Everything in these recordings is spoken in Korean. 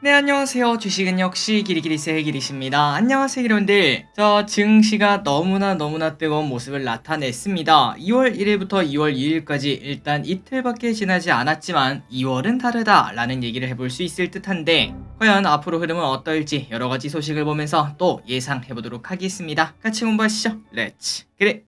네, 안녕하세요. 주식은 역시 기리기리세 기리십니다. 안녕하세요, 여러분들. 증시가 너무나 뜨거운 모습을 나타냈습니다. 2월 1일부터 2월 2일까지 일단 이틀밖에 지나지 않았지만 2월은 다르다라는 얘기를 해볼 수 있을 듯한데 과연 앞으로 흐름은 어떨지 여러가지 소식을 보면서 또 예상해보도록 하겠습니다. 같이 공부하시죠. 렛츠 기릿!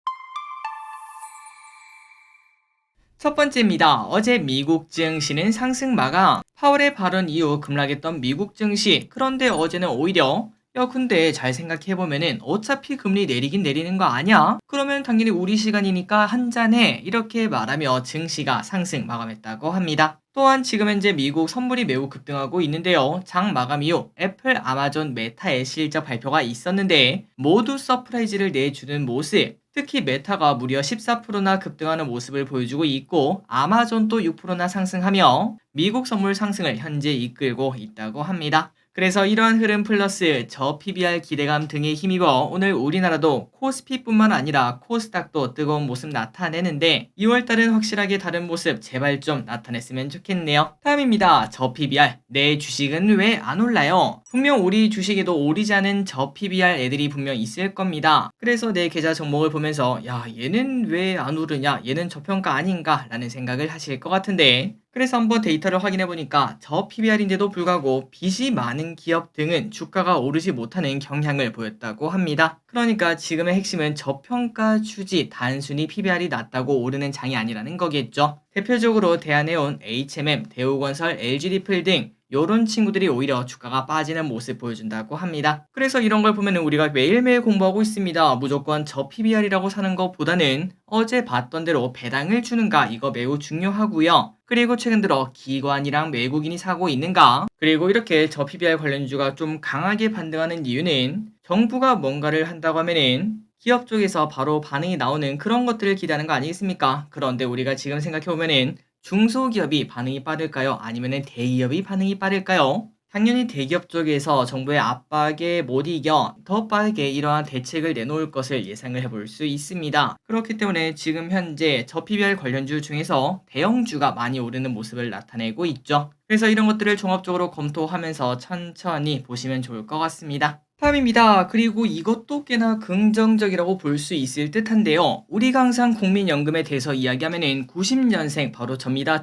첫 번째입니다. 어제 미국 증시는 상승 마감. 파월의 발언 이후 급락했던 미국 증시. 그런데 어제는 오히려 근데 잘 생각해보면은 어차피 금리 내리긴 내리는 거 아니야? 그러면 당연히 우리 시간이니까 한잔해. 이렇게 말하며 증시가 상승 마감했다고 합니다. 또한 지금 현재 미국 선물이 매우 급등하고 있는데요. 장 마감 이후 애플, 아마존, 메타의 실적 발표가 있었는데 모두 서프라이즈를 내주는 모습. 특히 메타가 무려 14%나 급등하는 모습을 보여주고 있고 아마존도 6%나 상승하며 미국 선물 상승을 현재 이끌고 있다고 합니다. 그래서 이러한 흐름 플러스 저PBR 기대감 등에 힘입어 오늘 우리나라도 코스피뿐만 아니라 코스닥도 뜨거운 모습 나타내는데 2월달은 확실하게 다른 모습 제발 좀 나타냈으면 좋겠네요. 다음입니다. 저PBR. 내 주식은 왜 안 올라요? 분명 우리 주식에도 오르지 않은 저PBR 애들이 분명 있을 겁니다. 그래서 내 계좌 종목을 보면서 야, 얘는 왜 안 오르냐? 얘는 저평가 아닌가? 라는 생각을 하실 것 같은데 그래서 한번 데이터를 확인해보니까 저 PBR인데도 불구하고 빚이 많은 기업 등은 주가가 오르지 못하는 경향을 보였다고 합니다. 그러니까 지금의 핵심은 저평가 추지 단순히 PBR이 낮다고 오르는 장이 아니라는 거겠죠. 대표적으로 대한해운, HMM, 대우건설, LG리플 등 요런 친구들이 오히려 주가가 빠지는 모습 보여준다고 합니다. 그래서 이런 걸 보면 우리가 매일매일 공부하고 있습니다. 무조건 저 PBR이라고 사는 것보다는 어제 봤던 대로 배당을 주는가 이거 매우 중요하고요. 그리고 최근 들어 기관이랑 외국인이 사고 있는가 그리고 이렇게 저 PBR 관련주가 좀 강하게 반등하는 이유는 정부가 뭔가를 한다고 하면은 기업 쪽에서 바로 반응이 나오는 그런 것들을 기대하는 거 아니겠습니까? 그런데 우리가 지금 생각해보면은 중소기업이 반응이 빠를까요? 아니면 대기업이 반응이 빠를까요? 당연히 대기업 쪽에서 정부의 압박에 못 이겨 더 빠르게 이러한 대책을 내놓을 것을 예상을 해볼 수 있습니다. 그렇기 때문에 지금 현재 저PBR 관련주 중에서 대형주가 많이 오르는 모습을 나타내고 있죠. 그래서 이런 것들을 종합적으로 검토하면서 천천히 보시면 좋을 것 같습니다. 다음입니다. 그리고 이것도 꽤나 긍정적이라고 볼 수 있을 듯한데요. 우리가 항상 국민연금에 대해서 이야기하면은 90년생 바로 접니다.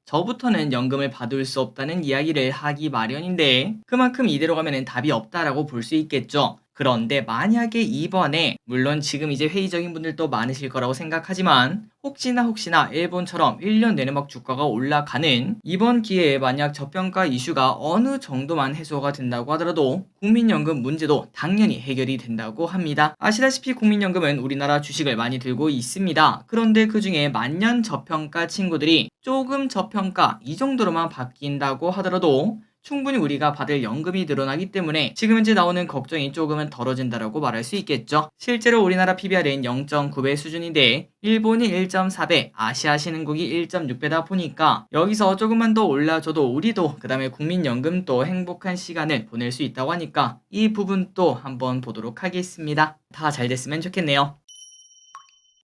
저부터는 연금을 받을 수 없다는 이야기를 하기 마련인데 그만큼 이대로 가면은 답이 없다라고 볼 수 있겠죠. 그런데 만약에 이번에 물론 지금 이제 회의적인 분들도 많으실 거라고 생각하지만 혹시나 일본처럼 1년 내내 막 주가가 올라가는 이번 기회에 만약 저평가 이슈가 어느 정도만 해소가 된다고 하더라도 국민연금 문제도 당연히 해결이 된다고 합니다. 아시다시피 국민연금은 우리나라 주식을 많이 들고 있습니다. 그런데 그 중에 만년 저평가 친구들이 조금 저평가 이 정도로만 바뀐다고 하더라도 충분히 우리가 받을 연금이 늘어나기 때문에 지금 현재 나오는 걱정이 조금은 덜어진다라고 말할 수 있겠죠. 실제로 우리나라 PBR은 0.9배 수준인데 일본이 1.4배, 아시아 신흥국이 1.6배다 보니까 여기서 조금만 더 올라줘도 우리도 그 다음에 국민연금도 행복한 시간을 보낼 수 있다고 하니까 이 부분도 한번 보도록 하겠습니다. 다 잘 됐으면 좋겠네요.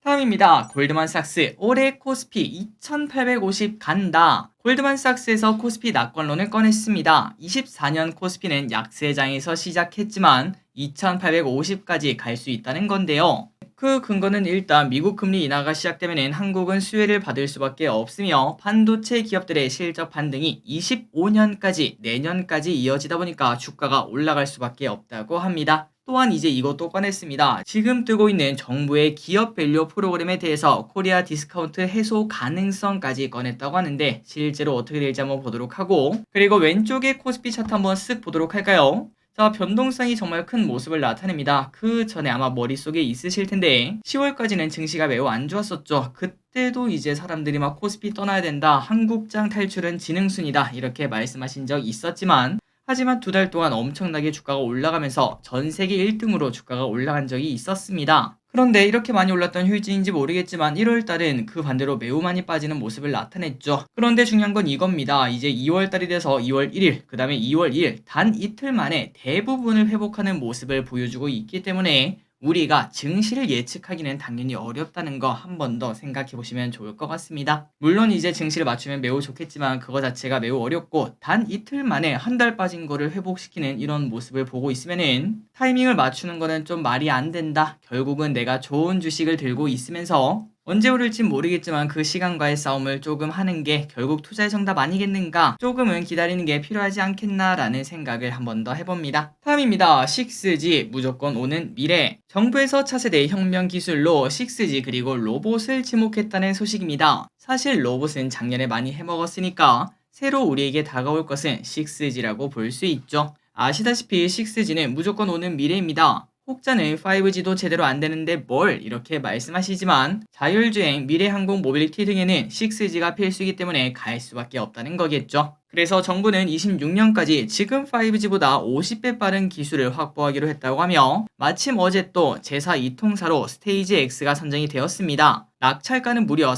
다음입니다. 골드만삭스 올해 코스피 2850 간다. 골드만삭스에서 코스피 낙관론을 꺼냈습니다. 24년 코스피는 약세장에서 시작했지만 2850까지 갈 수 있다는 건데요. 그 근거는 일단 미국 금리 인하가 시작되면 한국은 수혜를 받을 수밖에 없으며 반도체 기업들의 실적 반등이 25년까지 내년까지 이어지다 보니까 주가가 올라갈 수밖에 없다고 합니다. 또한 이제 이것도 꺼냈습니다. 지금 뜨고 있는 정부의 기업 밸류 프로그램에 대해서 코리아 디스카운트 해소 가능성까지 꺼냈다고 하는데 실제로 어떻게 될지 한번 보도록 하고 그리고 왼쪽에 코스피 차트 한번 쓱 보도록 할까요? 자, 변동성이 정말 큰 모습을 나타냅니다. 그 전에 아마 머릿속에 있으실 텐데 10월까지는 증시가 매우 안 좋았었죠. 그때도 이제 사람들이 막 코스피 떠나야 된다. 한국장 탈출은 지능순이다. 이렇게 말씀하신 적 있었지만 하지만 두 달 동안 엄청나게 주가가 올라가면서 전 세계 1등으로 주가가 올라간 적이 있었습니다. 그런데 이렇게 많이 올랐던 휴지인지 모르겠지만 1월달은 그 반대로 매우 많이 빠지는 모습을 나타냈죠. 그런데 중요한 건 이겁니다. 이제 2월달이 돼서 2월 1일, 그 다음에 2월 2일 단 이틀 만에 대부분을 회복하는 모습을 보여주고 있기 때문에 우리가 증시를 예측하기는 당연히 어렵다는 거 한 번 더 생각해 보시면 좋을 것 같습니다. 물론 이제 증시를 맞추면 매우 좋겠지만 그거 자체가 매우 어렵고 단 이틀 만에 한 달 빠진 거를 회복시키는 이런 모습을 보고 있으면은 타이밍을 맞추는 거는 좀 말이 안 된다. 결국은 내가 좋은 주식을 들고 있으면서 언제 오를진 모르겠지만 그 시간과의 싸움을 조금 하는 게 결국 투자의 정답 아니겠는가? 조금은 기다리는 게 필요하지 않겠나라는 생각을 한 번 더 해봅니다. 다음입니다. 6G 무조건 오는 미래. 정부에서 차세대 혁명 기술로 6G 그리고 로봇을 지목했다는 소식입니다. 사실 로봇은 작년에 많이 해먹었으니까 새로 우리에게 다가올 것은 6G라고 볼 수 있죠. 아시다시피 6G는 무조건 오는 미래입니다. 혹자는 5G도 제대로 안 되는데 뭘 이렇게 말씀하시지만 자율주행, 미래항공 모빌리티 등에는 6G가 필수이기 때문에 갈 수밖에 없다는 거겠죠. 그래서 정부는 26년까지 지금 5G보다 50배 빠른 기술을 확보하기로 했다고 하며 마침 어제 또 제사 2통사로 스테이지 X가 선정이 되었습니다. 낙찰가는 무려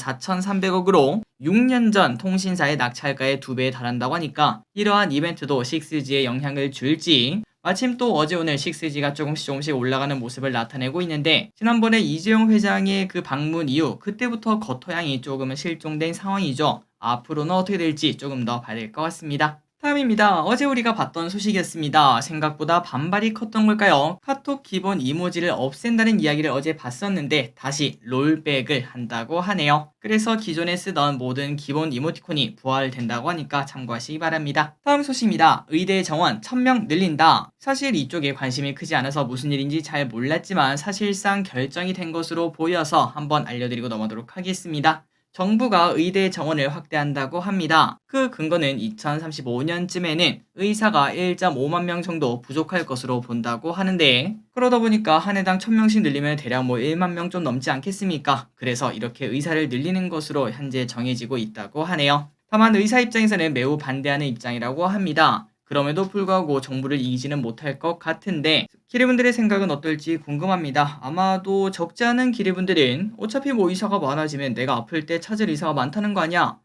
4,300억으로 6년 전 통신사의 낙찰가의 2배에 달한다고 하니까 이러한 이벤트도 6G에 영향을 줄지 마침 또 어제 오늘 6G가 조금씩 올라가는 모습을 나타내고 있는데 지난번에 이재용 회장의 그 방문 이후 그때부터 겉토양이 조금은 실종된 상황이죠. 앞으로는 어떻게 될지 조금 더 봐야 될 것 같습니다. 다음입니다. 어제 우리가 봤던 소식이었습니다. 생각보다 반발이 컸던 걸까요? 카톡 기본 이모지를 없앤다는 이야기를 어제 봤었는데 다시 롤백을 한다고 하네요. 그래서 기존에 쓰던 모든 기본 이모티콘이 부활된다고 하니까 참고하시기 바랍니다. 다음 소식입니다. 의대 정원 1000명 늘린다. 사실 이쪽에 관심이 크지 않아서 무슨 일인지 잘 몰랐지만 사실상 결정이 된 것으로 보여서 한번 알려드리고 넘어가도록 하겠습니다. 정부가 의대 정원을 확대한다고 합니다. 그 근거는 2035년쯤에는 의사가 1.5만 명 정도 부족할 것으로 본다고 하는데 그러다 보니까 한 해당 1000명씩 늘리면 대략 1만 명 좀 넘지 않겠습니까? 그래서 이렇게 의사를 늘리는 것으로 현재 정해지고 있다고 하네요. 다만 의사 입장에서는 매우 반대하는 입장이라고 합니다. 그럼에도 불구하고 정부를 이기지는 못할 것 같은데 기레분들의 생각은 어떨지 궁금합니다. 아마도 적지 않은 기레분들은 어차피 의사가 많아지면 내가 아플 때 찾을 의사가 많다는 거 아니야?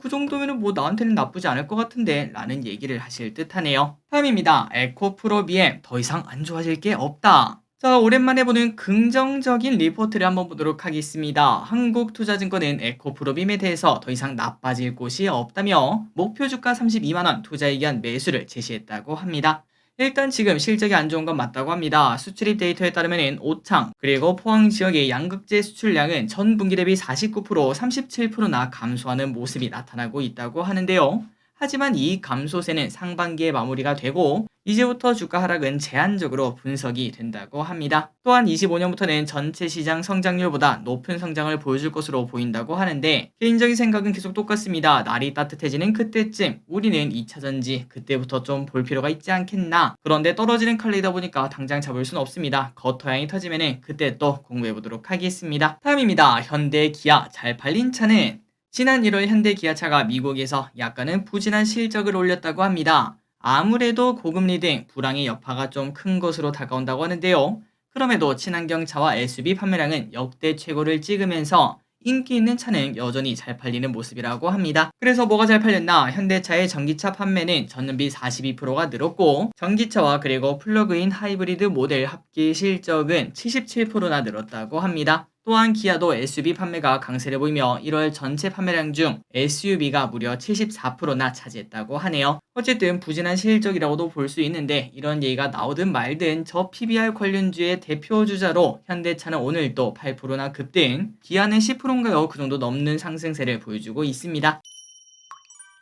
그 정도면은 나한테는 나쁘지 않을 것 같은데 라는 얘기를 하실 듯 하네요. 다음입니다. 에코프로 BM 더 이상 안 좋아질 게 없다. 자, 오랜만에 보는 긍정적인 리포트를 한번 보도록 하겠습니다. 한국투자증권은 에코프로빔에 대해서 더 이상 나빠질 곳이 없다며 목표 주가 32만원 투자 의견 매수를 제시했다고 합니다. 일단 지금 실적이 안 좋은 건 맞다고 합니다. 수출입 데이터에 따르면 오창 그리고 포항 지역의 양극재 수출량은 전 분기 대비 49%, 37%나 감소하는 모습이 나타나고 있다고 하는데요. 하지만 이 감소세는 상반기에 마무리가 되고 이제부터 주가 하락은 제한적으로 분석이 된다고 합니다. 또한 25년부터는 전체 시장 성장률보다 높은 성장을 보여줄 것으로 보인다고 하는데 개인적인 생각은 계속 똑같습니다. 날이 따뜻해지는 그때쯤 우리는 2차전지 그때부터 좀 볼 필요가 있지 않겠나. 그런데 떨어지는 칼이다 보니까 당장 잡을 수는 없습니다. 겉터양이 터지면 그때 또 공부해보도록 하겠습니다. 다음입니다. 현대 기아 잘 팔린 차는 지난 1월 현대 기아차가 미국에서 약간은 부진한 실적을 올렸다고 합니다. 아무래도 고금리 등 불황의 여파가 좀 큰 것으로 다가온다고 하는데요. 그럼에도 친환경차와 SUV 판매량은 역대 최고를 찍으면서 인기 있는 차는 여전히 잘 팔리는 모습이라고 합니다. 그래서 뭐가 잘 팔렸나? 현대차의 전기차 판매는 전년비 42%가 늘었고 전기차와 그리고 플러그인 하이브리드 모델 합계 실적은 77%나 늘었다고 합니다. 또한 기아도 SUV 판매가 강세를 보이며 1월 전체 판매량 중 SUV가 무려 74%나 차지했다고 하네요. 어쨌든 부진한 실적이라고도 볼 수 있는데 이런 얘기가 나오든 말든 저 PBR 관련주의 대표주자로 현대차는 오늘 또 8%나 급등, 기아는 10%인가요? 그 정도 넘는 상승세를 보여주고 있습니다.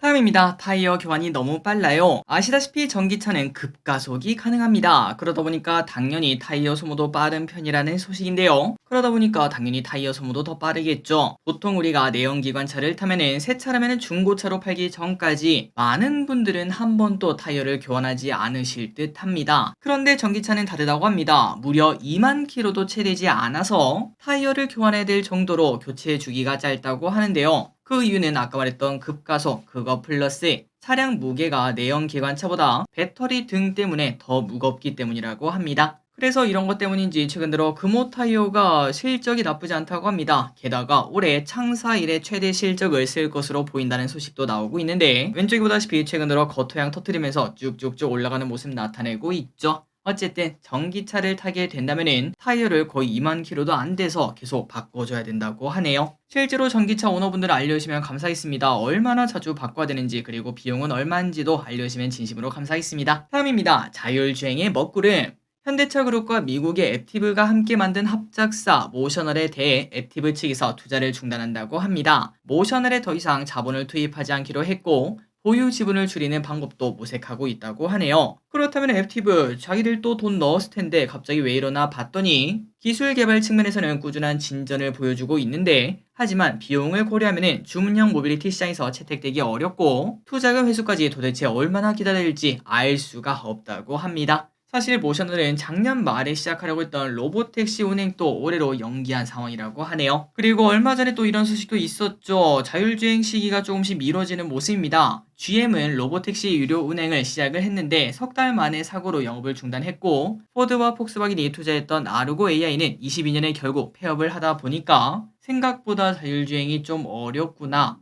다음입니다. 타이어 교환이 너무 빨라요. 아시다시피 전기차는 급가속이 가능합니다. 그러다 보니까 당연히 타이어 소모도 빠른 편이라는 소식인데요. 그러다 보니까 당연히 타이어 소모도 더 빠르겠죠. 보통 우리가 내연기관차를 타면은 새 차라면은 중고차로 팔기 전까지 많은 분들은 한 번도 타이어를 교환하지 않으실 듯 합니다. 그런데 전기차는 다르다고 합니다. 무려 2만 킬로도 채 되지 않아서 타이어를 교환해야 될 정도로 교체 주기가 짧다고 하는데요. 그 이유는 아까 말했던 급가속, 그거 플러스 차량 무게가 내연 기관차보다 배터리 등 때문에 더 무겁기 때문이라고 합니다. 그래서 이런 것 때문인지 최근 들어 금호 타이어가 실적이 나쁘지 않다고 합니다. 게다가 올해 창사 이래 최대 실적을 쓸 것으로 보인다는 소식도 나오고 있는데 왼쪽에 보다시피 최근 들어 겉토양 터뜨리면서 쭉쭉쭉 올라가는 모습 나타내고 있죠. 어쨌든 전기차를 타게 된다면은 타이어를 거의 2만 킬로도 안 돼서 계속 바꿔줘야 된다고 하네요. 실제로 전기차 오너분들 알려주시면 감사하겠습니다. 얼마나 자주 바꿔야 되는지 그리고 비용은 얼마인지도 알려주시면 진심으로 감사하겠습니다. 다음입니다. 자율주행의 먹구름. 현대차 그룹과 미국의 앱티브가 함께 만든 합작사 모셔널에 대해 앱티브 측에서 투자를 중단한다고 합니다. 모셔널에 더 이상 자본을 투입하지 않기로 했고 보유 지분을 줄이는 방법도 모색하고 있다고 하네요. 그렇다면 앱티브 자기들도 돈 넣었을 텐데 갑자기 왜 이러나 봤더니 기술 개발 측면에서는 꾸준한 진전을 보여주고 있는데 하지만 비용을 고려하면 주문형 모빌리티 시장에서 채택되기 어렵고 투자금 회수까지 도대체 얼마나 기다려야 할지 알 수가 없다고 합니다. 사실 모셔널은 작년 말에 시작하려고 했던 로보택시 운행도 올해로 연기한 상황이라고 하네요. 그리고 얼마 전에 또 이런 소식도 있었죠. 자율주행 시기가 조금씩 미뤄지는 모습입니다. GM은 로보택시 유료 운행을 시작을 했는데 석 달 만에 사고로 영업을 중단했고 포드와 폭스바겐이 투자했던 아르고 AI는 22년에 결국 폐업을 하다 보니까 생각보다 자율주행이 좀 어렵구나.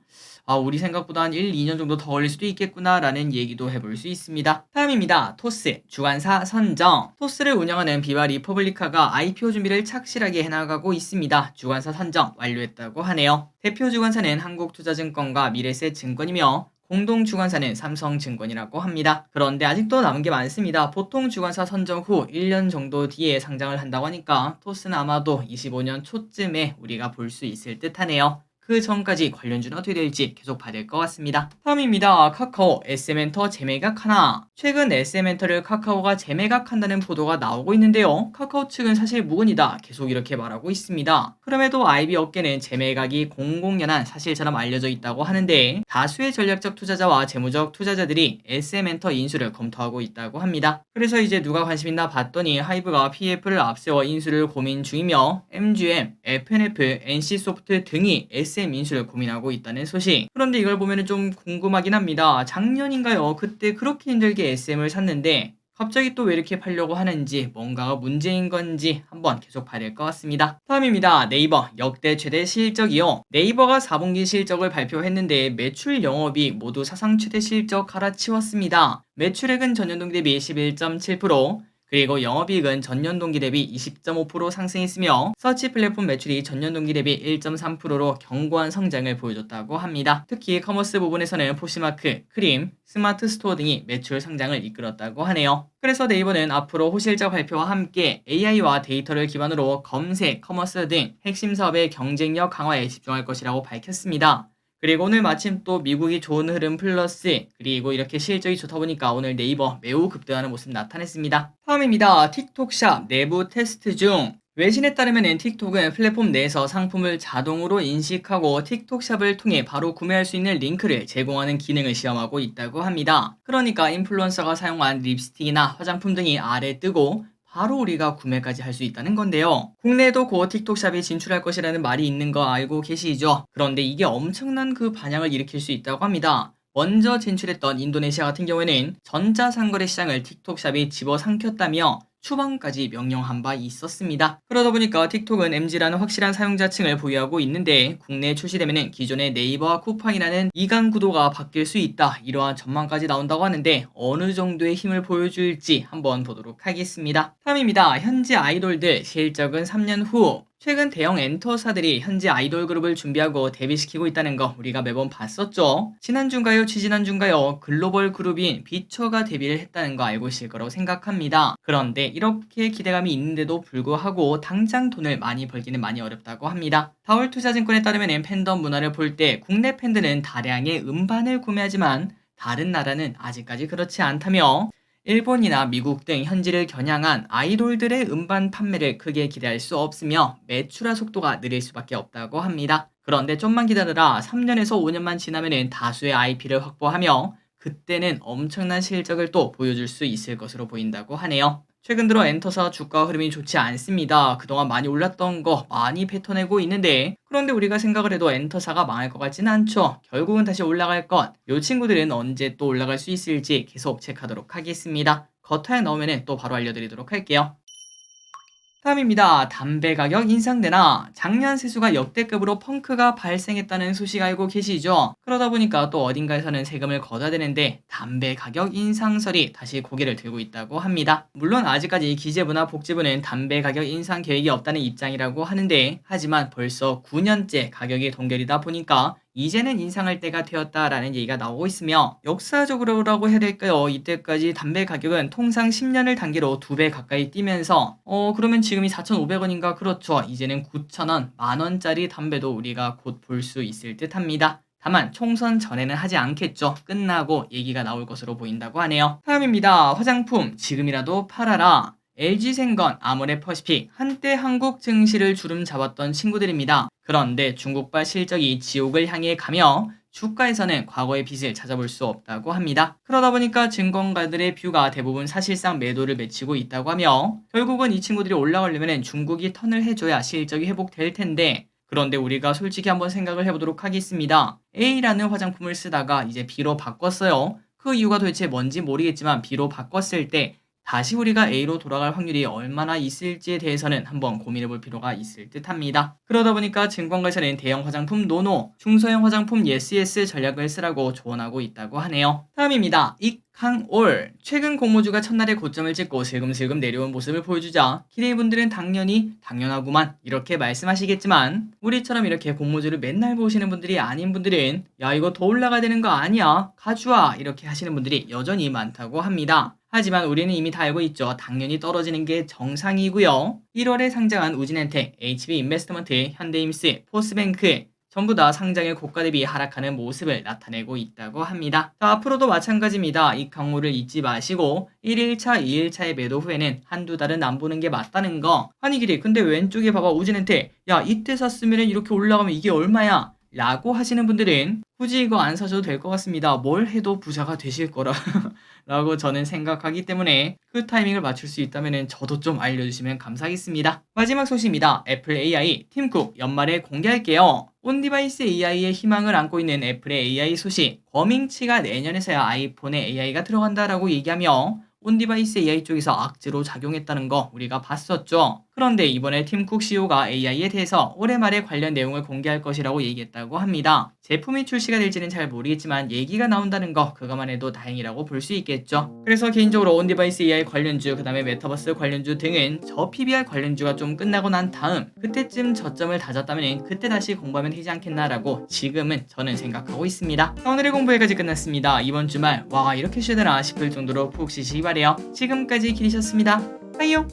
우리 생각보다 한 1, 2년 정도 더 걸릴 수도 있겠구나 라는 얘기도 해볼 수 있습니다. 다음입니다. 토스, 주관사 선정. 토스를 운영하는 비바 리퍼블리카가 IPO 준비를 착실하게 해나가고 있습니다. 주관사 선정 완료했다고 하네요. 대표 주관사는 한국투자증권과 미래셋증권이며 공동 주관사는 삼성증권이라고 합니다. 그런데 아직도 남은 게 많습니다. 보통 주관사 선정 후 1년 정도 뒤에 상장을 한다고 하니까 토스는 아마도 25년 초쯤에 우리가 볼 수 있을 듯 하네요. 그 전까지 관련주는 어떻게 될지 계속 봐야 될 것 같습니다. 다음입니다. 카카오 S멘터 재매각하나. 최근 S멘터를 카카오가 재매각한다는 보도가 나오고 있는데요. 카카오 측은 사실 무근이다 계속 이렇게 말하고 있습니다. 그럼에도 IB 업계는 재매각이 공공연한 사실처럼 알려져 있다고 하는데 다수의 전략적 투자자와 재무적 투자자들이 S멘터 인수를 검토하고 있다고 합니다. 그래서 이제 누가 관심 있나 봤더니 하이브가 PF를 앞세워 인수를 고민 중이며 MGM, FNF, NC소프트 등이 SM 인수를 고민하고 있다는 소식. 그런데 이걸 보면 좀 궁금하긴 합니다. 작년인가요? 그때 그렇게 힘들게 SM을 샀는데 갑자기 또 왜 이렇게 팔려고 하는지 뭔가가 문제인 건지 한번 계속 봐야 될 것 같습니다. 다음입니다. 네이버 역대 최대 실적이요. 네이버가 4분기 실적을 발표했는데 매출 영업이 모두 사상 최대 실적 갈아치웠습니다. 매출액은 전년 동기 대비 11.7%, 그리고 영업이익은 전년 동기 대비 20.5% 상승했으며 서치 플랫폼 매출이 전년 동기 대비 1.3%로 견고한 성장을 보여줬다고 합니다. 특히 커머스 부분에서는 포시마크, 크림, 스마트 스토어 등이 매출 성장을 이끌었다고 하네요. 그래서 네이버는 앞으로 호실적 발표와 함께 AI와 데이터를 기반으로 검색, 커머스 등 핵심 사업의 경쟁력 강화에 집중할 것이라고 밝혔습니다. 그리고 오늘 마침 또 미국이 좋은 흐름 플러스 그리고 이렇게 실적이 좋다 보니까 오늘 네이버 매우 급등하는 모습 나타냈습니다. 다음입니다. 틱톡샵 내부 테스트 중. 외신에 따르면 틱톡은 플랫폼 내에서 상품을 자동으로 인식하고 틱톡샵을 통해 바로 구매할 수 있는 링크를 제공하는 기능을 시험하고 있다고 합니다. 그러니까 인플루언서가 사용한 립스틱이나 화장품 등이 아래 뜨고 바로 우리가 구매까지 할 수 있다는 건데요. 국내에도 곧 틱톡샵이 진출할 것이라는 말이 있는 거 알고 계시죠? 그런데 이게 엄청난 그 반향을 일으킬 수 있다고 합니다. 먼저 진출했던 인도네시아 같은 경우에는 전자상거래 시장을 틱톡샵이 집어삼켰다며 추방까지 명령한 바 있었습니다. 그러다 보니까 틱톡은 MZ라는 확실한 사용자층을 보유하고 있는데 국내에 출시되면 기존의 네이버와 쿠팡이라는 이강 구도가 바뀔 수 있다. 이러한 전망까지 나온다고 하는데 어느 정도의 힘을 보여줄지 한번 보도록 하겠습니다. 다음입니다. 현재 아이돌들 실적은 3년 후. 최근 대형 엔터사들이 현재 아이돌 그룹을 준비하고 데뷔시키고 있다는 거 우리가 매번 봤었죠. 지난주인가요? 지지난주인가요? 글로벌 그룹인 비처가 데뷔를 했다는 거 알고 있을 거라고 생각합니다. 그런데 이렇게 기대감이 있는데도 불구하고 당장 돈을 많이 벌기는 많이 어렵다고 합니다. 다울투자증권에 따르면 팬덤 문화를 볼 때 국내 팬들은 다량의 음반을 구매하지만 다른 나라는 아직까지 그렇지 않다며 일본이나 미국 등 현지를 겨냥한 아이돌들의 음반 판매를 크게 기대할 수 없으며 매출화 속도가 느릴 수밖에 없다고 합니다. 그런데 좀만 기다려라. 3년에서 5년만 지나면 다수의 IP를 확보하며 그때는 엄청난 실적을 또 보여줄 수 있을 것으로 보인다고 하네요. 최근 들어 엔터사 주가 흐름이 좋지 않습니다. 그동안 많이 올랐던 거 많이 뱉어내고 있는데 그런데 우리가 생각을 해도 엔터사가 망할 것 같지는 않죠. 결국은 다시 올라갈 것. 요 친구들은 언제 또 올라갈 수 있을지 계속 체크하도록 하겠습니다. 거타에 나오면 또 바로 알려드리도록 할게요. 다음입니다. 담배 가격 인상되나? 작년 세수가 역대급으로 펑크가 발생했다는 소식 알고 계시죠? 그러다 보니까 또 어딘가에서는 세금을 걷어야 되는데 담배 가격 인상설이 다시 고개를 들고 있다고 합니다. 물론 아직까지 기재부나 복지부는 담배 가격 인상 계획이 없다는 입장이라고 하는데, 하지만 벌써 9년째 가격이 동결이다 보니까 이제는 인상할 때가 되었다라는 얘기가 나오고 있으며, 역사적으로라고 해야 될까요? 이때까지 담배 가격은 통상 10년을 단계로 2배 가까이 뛰면서 그러면 지금이 4,500원인가? 그렇죠. 이제는 9,000원, 만원짜리 담배도 우리가 곧 볼 수 있을 듯 합니다. 다만 총선 전에는 하지 않겠죠. 끝나고 얘기가 나올 것으로 보인다고 하네요. 다음입니다. 화장품 지금이라도 팔아라. LG생건, 아모레퍼시픽, 한때 한국 증시를 주름 잡았던 친구들입니다. 그런데 중국발 실적이 지옥을 향해 가며 주가에서는 과거의 빚을 찾아볼 수 없다고 합니다. 그러다 보니까 증권가들의 뷰가 대부분 사실상 매도를 맺히고 있다고 하며, 결국은 이 친구들이 올라가려면 중국이 턴을 해줘야 실적이 회복될 텐데, 그런데 우리가 솔직히 한번 생각을 해보도록 하겠습니다. A라는 화장품을 쓰다가 이제 B로 바꿨어요. 그 이유가 도대체 뭔지 모르겠지만 B로 바꿨을 때 다시 우리가 A로 돌아갈 확률이 얼마나 있을지에 대해서는 한번 고민해 볼 필요가 있을 듯 합니다. 그러다 보니까 증권가에서는 대형 화장품 노노, 중소형 화장품 예스 전략을 쓰라고 조언하고 있다고 하네요. 다음입니다. 익항올. 최근 공모주가 첫날에 고점을 찍고 슬금슬금 내려온 모습을 보여주자 기대분들은 당연하구만 이렇게 말씀하시겠지만, 우리처럼 이렇게 공모주를 맨날 보시는 분들이 아닌 분들은 야, 이거 더 올라가야 되는 거 아니야? 가져와, 이렇게 하시는 분들이 여전히 많다고 합니다. 하지만 우리는 이미 다 알고 있죠. 당연히 떨어지는 게 정상이고요. 1월에 상장한 우진엔텍, HB인베스트먼트, 현대임스, 포스뱅크 전부 다 상장일 고가 대비 하락하는 모습을 나타내고 있다고 합니다. 자, 앞으로도 마찬가지입니다. 이 강호를 잊지 마시고 1일차, 2일차의 매도 후에는 한두 달은 안 보는 게 맞다는 거. 아니 길이 근데 왼쪽에 봐봐, 우진엔텍. 야, 이때 샀으면 이렇게 올라가면 이게 얼마야? 라고 하시는 분들은 굳이 이거 안 사셔도 될 것 같습니다. 뭘 해도 부자가 되실 거라 라고 저는 생각하기 때문에 그 타이밍을 맞출 수 있다면 저도 좀 알려주시면 감사하겠습니다. 마지막 소식입니다. 애플 AI 팀쿡 연말에 공개할게요. 온디바이스 AI에 희망을 안고 있는 애플의 AI 소식, 거밍치가 내년에서야 아이폰에 AI가 들어간다라고 얘기하며 온디바이스 AI 쪽에서 악재로 작용했다는 거 우리가 봤었죠. 그런데 이번에 팀쿡 CEO가 AI에 대해서 올해 말에 관련 내용을 공개할 것이라고 얘기했다고 합니다. 제품이 출시가 될지는 잘 모르겠지만 얘기가 나온다는 거, 그것만 해도 다행이라고 볼 수 있겠죠. 그래서 개인적으로 온디바이스 AI 관련주, 그 다음에 메타버스 관련주 등은 저 PBR 관련주가 좀 끝나고 난 다음 그때쯤 저점을 다졌다면 그때 다시 공부하면 되지 않겠나라고 지금은 저는 생각하고 있습니다. 오늘의 공부 여기까지 끝났습니다. 이번 주말 와 이렇게 쉬더라 싶을 정도로 푹 쉬시기 바래요. 지금까지 길이셨습니다. 빠이요.